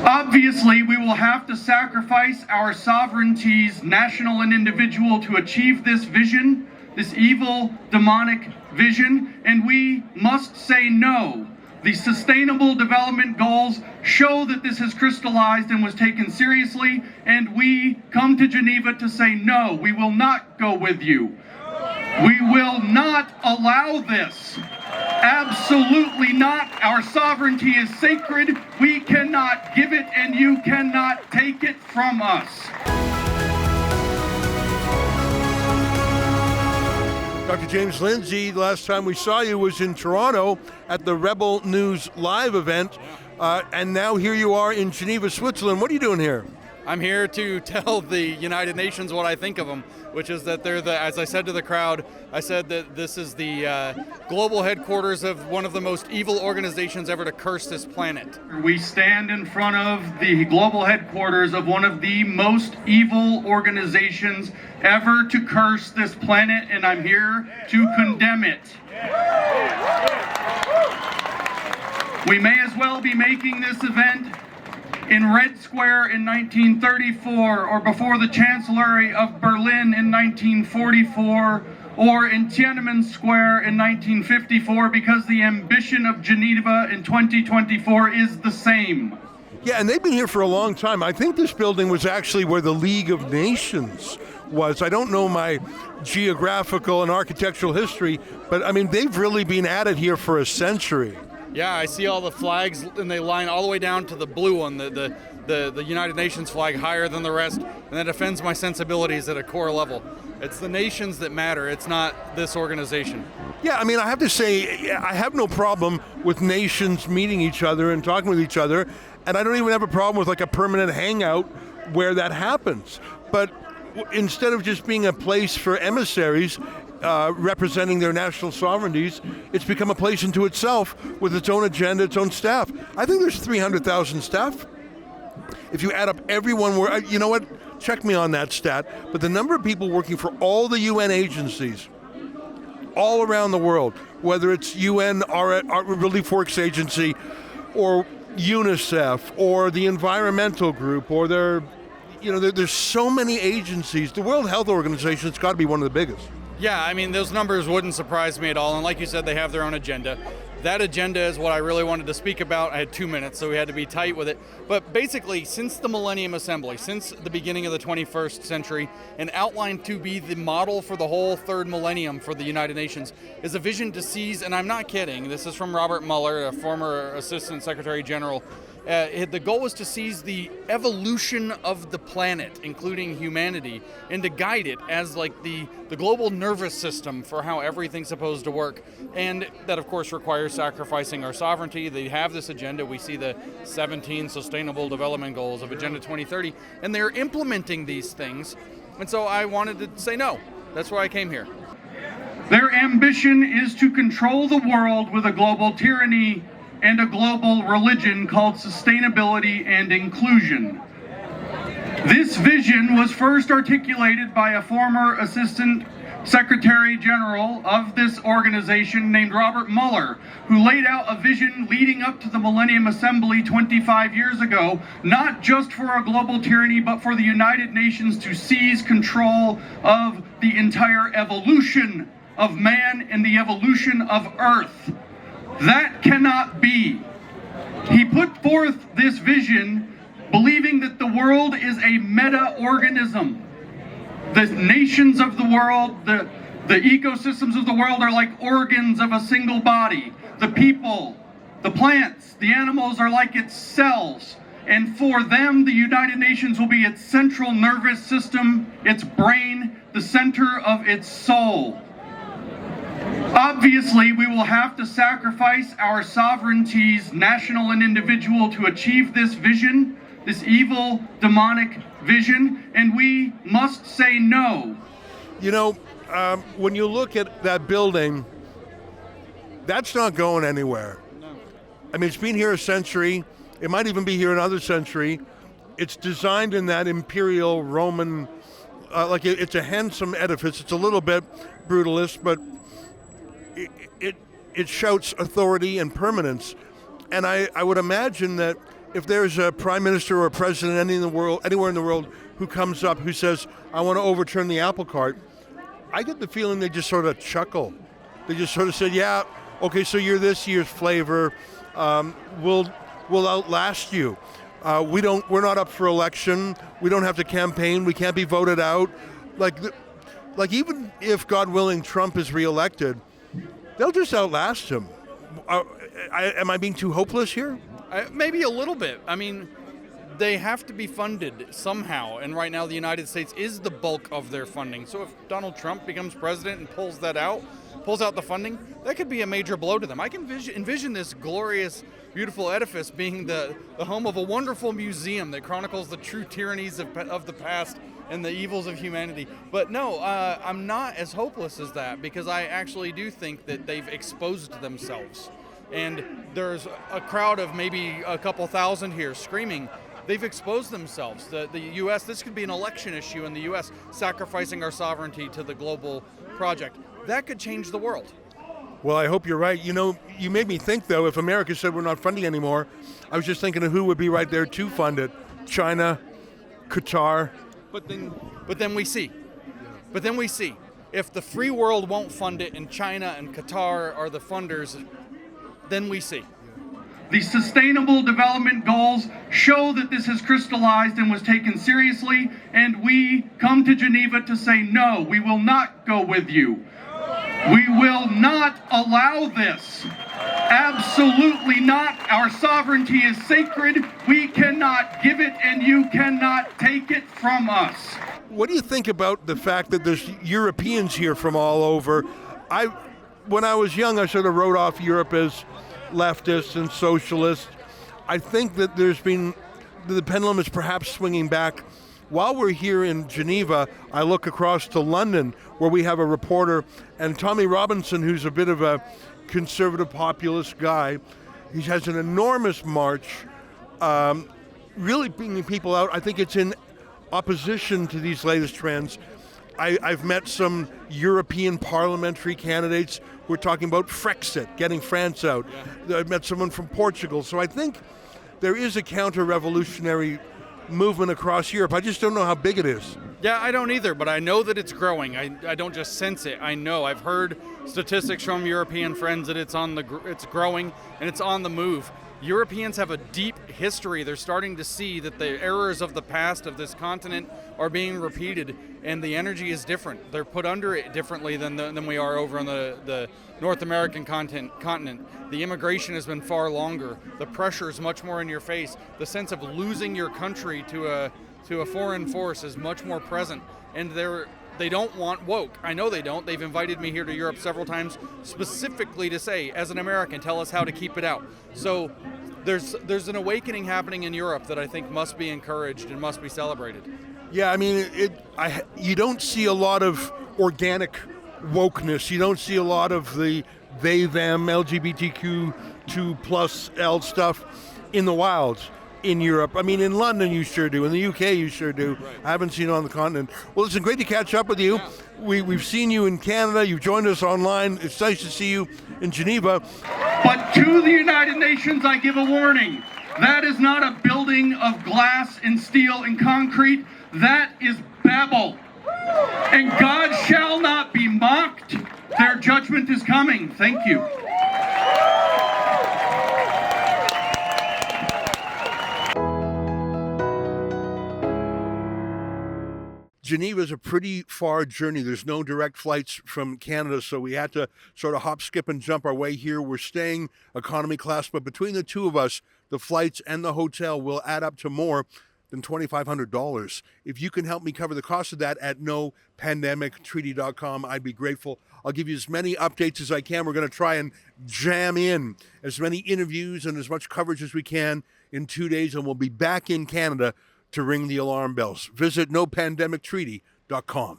Obviously, we will have to sacrifice our sovereignties, national and individual, to achieve this vision, this evil, demonic vision, and we must say no. The Sustainable Development Goals show that this has crystallized and was taken seriously, and we come to Geneva to say no, we will not go with you. We will not allow this. Absolutely not. Our sovereignty is sacred. We cannot give it, and you cannot take it from us. Dr. James Lindsay, the last time we saw you was in Toronto at the Rebel News Live event, and now here you are in Geneva, Switzerland. What are you doing here? I'm here to tell the United Nations what I think of them, which is that they're the, as I said to the crowd, I said that this is the global headquarters of one of the most evil organizations ever to curse this planet. We stand in front of the global headquarters of one of the most evil organizations ever to curse this planet, and I'm here to condemn it. We may as well be making this event in Red Square in 1934, or before the Chancellery of Berlin in 1944, or in Tiananmen Square in 1954, because the ambition of Geneva in 2024 is the same. Yeah, and they've been here for a long time. I think this building was actually where the League of Nations was. I don't know my geographical and architectural history, but I mean, they've really been at it here for a century. Yeah, I see all the flags, and they line all the way down to the blue one, the United Nations flag, higher than the rest, and that offends my sensibilities at a core level. It's the nations that matter. It's not this organization. Yeah, I mean, I have to say, I have no problem with nations meeting each other and talking with each other, and I don't even have a problem with like a permanent hangout where that happens. But instead of just being a place for emissaries representing their national sovereignties, it's become a place unto itself with its own agenda, its own staff. I think there's 300,000 staff. If you add up everyone, you know what? Check me on that stat. But the number of people working for all the UN agencies all around the world, whether it's UN, our Relief Works Agency, or UNICEF, or the Environmental Group, or there's so many agencies. The World Health Organization has got to be one of the biggest. Yeah, I mean, those numbers wouldn't surprise me at all. And like you said, they have their own agenda. That agenda is what I really wanted to speak about. I had 2 minutes, so we had to be tight with it. But basically, since the Millennium Assembly, since the beginning of the 21st century, and outlined to be the model for the whole third millennium for the United Nations, is a vision to seize, and I'm not kidding, this is from Robert Mueller, a former Assistant Secretary General. The goal was to seize the evolution of the planet, including humanity, and to guide it as like the global nervous system for how everything's supposed to work. And that, of course, requires sacrificing our sovereignty. They have this agenda. We see the 17 Sustainable Development Goals of Agenda 2030, and they're implementing these things. And so I wanted to say no. That's why I came here. Their ambition is to control the world with a global tyranny and a global religion called sustainability and inclusion. This vision was first articulated by a former Assistant Secretary General of this organization named Robert Mueller, who laid out a vision leading up to the Millennium Assembly 25 years ago, not just for a global tyranny, but for the United Nations to seize control of the entire evolution of man and the evolution of Earth. That cannot be. He put forth this vision believing that the world is a meta-organism. The nations of the world, the ecosystems of the world are like organs of a single body. The people, the plants, the animals are like its cells. And for them, the United Nations will be its central nervous system, its brain, the center of its soul. Obviously, we will have to sacrifice our sovereignties, national and individual, to achieve this vision, this evil, demonic vision, and we must say no. You know, when you look at that building, that's not going anywhere. No. I mean, it's been here a century. It might even be here another century. It's designed in that imperial Roman, it's a handsome edifice. It's a little bit brutalist, but it shouts authority and permanence. And I would imagine that if there's a prime minister or a president anywhere in the world who comes up who says, I want to overturn the apple cart, I get the feeling they just sort of chuckle. They just sort of said, yeah, okay, so you're this year's flavor. We'll outlast you. We're not up for election. We don't have to campaign. We can't be voted out. Like even if, God willing, Trump is reelected, they'll just outlast him. Am I being too hopeless here? Maybe a little bit. I mean, they have to be funded somehow, and right now the United States is the bulk of their funding. So if Donald Trump becomes president and pulls out the funding, that could be a major blow to them. I can envision this glorious, beautiful edifice being the home of a wonderful museum that chronicles the true tyrannies of the past and the evils of humanity. But no, I'm not as hopeless as that, because I actually do think that they've exposed themselves. And there's a crowd of maybe a couple thousand here screaming. They've exposed themselves. The U.S., this could be an election issue in the U.S., sacrificing our sovereignty to the global project. That could change the world. Well, I hope you're right. You know, you made me think, though, if America said we're not funding anymore, I was just thinking of who would be right there to fund it. China, Qatar. But then we see. But then we see. If the free world won't fund it and China and Qatar are the funders, then we see. The Sustainable Development Goals show that this has crystallized and was taken seriously, and we come to Geneva to say, no, we will not go with you. We will not allow this. Absolutely not. Our sovereignty is sacred. We cannot give it, and you cannot take it from us. What do you think about the fact that there's Europeans here from all over? When I was young, I sort of wrote off Europe as leftist and socialist. I think that the pendulum is perhaps swinging back. While we're here in Geneva, I look across to London, where we have a reporter, and Tommy Robinson, who's a bit of a conservative populist guy. He has an enormous march, really bringing people out. I think it's in opposition to these latest trends. I've met some European parliamentary candidates who are talking about Frexit, getting France out. Yeah. I've met someone from Portugal. So I think there is a counter-revolutionary movement across Europe. I just don't know how big it is. Yeah, I don't either, but I know that it's growing. I don't just sense it. I know. I've heard statistics from European friends that it's growing and it's on the move. Europeans have a deep history. They're starting to see that the errors of the past of this continent are being repeated, and the energy is different. They're put under it differently than we are over on the North American continent. The immigration has been far longer. The pressure is much more in your face. The sense of losing your country to a foreign force is much more present, and they don't want woke. I know they don't. They've invited me here to Europe several times specifically to say, as an American, tell us how to keep it out. So there's an awakening happening in Europe that I think must be encouraged and must be celebrated. Yeah, I mean, you don't see a lot of organic wokeness. You don't see a lot of the they, them, LGBTQ2 plus L stuff in the wild. In Europe. I mean, in London you sure do. In the UK you sure do. Right. I haven't seen it on the continent. Well, it's great to catch up with you. Yeah. We've seen you in Canada. You've joined us online. It's nice to see you in Geneva. But to the United Nations, I give a warning. That is not a building of glass and steel and concrete. That is Babel. And God shall not be mocked. Their judgment is coming. Thank you. Geneva is a pretty far journey. There's no direct flights from Canada, so we had to sort of hop, skip, and jump our way here. We're staying economy class, but between the two of us, the flights and the hotel will add up to more than $2,500. If you can help me cover the cost of that at nopandemictreaty.com, I'd be grateful. I'll give you as many updates as I can. We're going to try and jam in as many interviews and as much coverage as we can in 2 days, and we'll be back in Canada to ring the alarm bells. Visit nopandemictreaty.com.